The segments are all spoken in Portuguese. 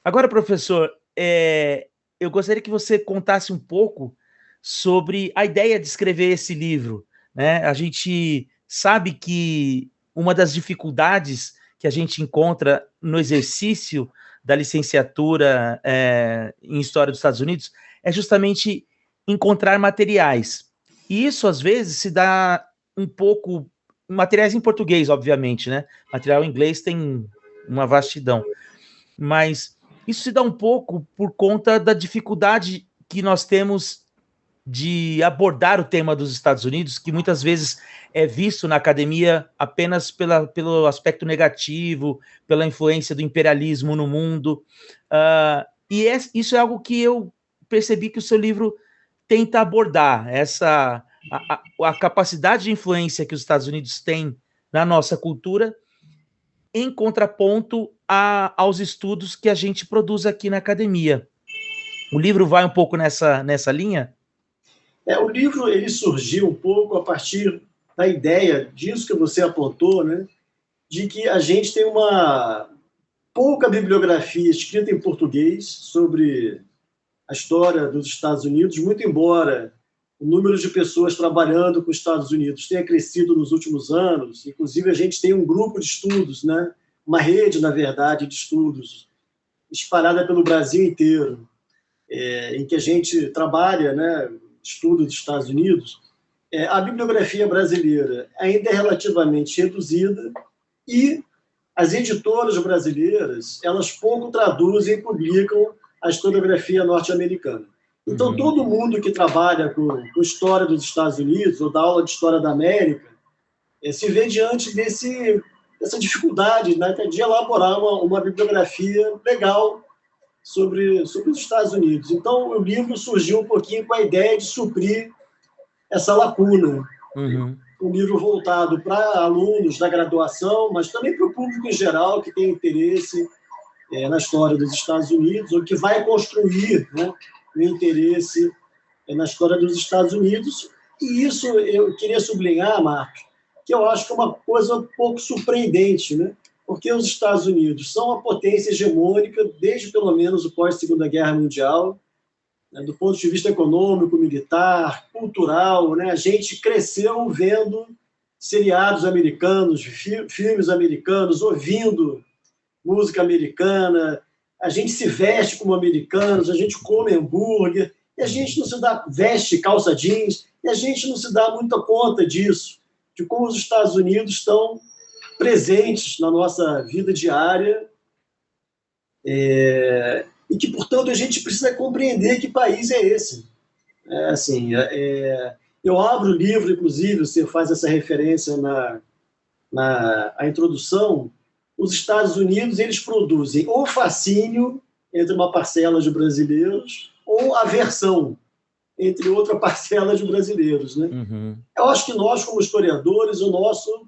Agora, professor, eu gostaria que você contasse um pouco sobre a ideia de escrever esse livro, né? A gente sabe que uma das dificuldades que a gente encontra no exercício da licenciatura em História dos Estados Unidos é justamente encontrar materiais. E isso, às vezes, se dá um pouco... Materiais em português, obviamente, né? Material em inglês tem uma vastidão. Mas isso se dá um pouco por conta da dificuldade que nós temos de abordar o tema dos Estados Unidos, que muitas vezes é visto na academia apenas pelo aspecto negativo, pela influência do imperialismo no mundo. Isso é algo que eu percebi que o seu livro tenta abordar, a capacidade de influência que os Estados Unidos têm na nossa cultura, em contraponto aos estudos que a gente produz aqui na academia. O livro vai um pouco nessa linha? O livro ele surgiu um pouco a partir da ideia disso que você apontou, né, de que a gente tem uma pouca bibliografia escrita em português sobre a história dos Estados Unidos, muito embora o número de pessoas trabalhando com os Estados Unidos tenha crescido nos últimos anos. Inclusive, a gente tem um grupo de estudos, né, uma rede, na verdade, de estudos espalhada pelo Brasil inteiro, em que a gente trabalha, né, estudo dos Estados Unidos. A bibliografia brasileira ainda é relativamente reduzida e as editoras brasileiras, elas pouco traduzem e publicam a historiografia norte-americana. Então, todo mundo que trabalha com história dos Estados Unidos ou dá aula de história da América se vê diante dessa dificuldade, né, de elaborar uma bibliografia legal sobre os Estados Unidos. Então, o livro surgiu um pouquinho com a ideia de suprir essa lacuna. Um livro voltado para alunos da graduação, mas também para o público em geral que tem interesse na história dos Estados Unidos, ou que vai construir, né, o interesse na história dos Estados Unidos. E isso eu queria sublinhar, Marcos, que eu acho que é uma coisa um pouco surpreendente, né? Porque os Estados Unidos são uma potência hegemônica desde, pelo menos, o pós-Segunda Guerra Mundial, né, do ponto de vista econômico, militar, cultural, né? A gente cresceu vendo seriados americanos, filmes americanos, ouvindo música americana, a gente se veste como americanos, a gente come hambúrguer, e a gente não se veste calça jeans, e a gente não se dá muita conta disso, de como os Estados Unidos estão presentes na nossa vida diária, e que, portanto, a gente precisa compreender que país é esse. Eu abro o livro, inclusive, você faz essa referência na introdução. Os Estados Unidos, eles produzem ou fascínio entre uma parcela de brasileiros ou aversão entre outra parcela de brasileiros, né? Eu acho que nós, como historiadores, o nosso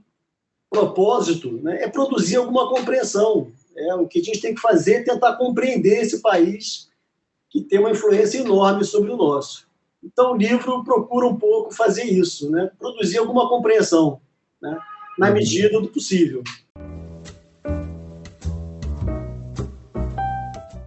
propósito, né, é produzir alguma compreensão. O que a gente tem que fazer é tentar compreender esse país que tem uma influência enorme sobre o nosso. Então, o livro procura um pouco fazer isso, né? Produzir alguma compreensão, né, na medida do possível.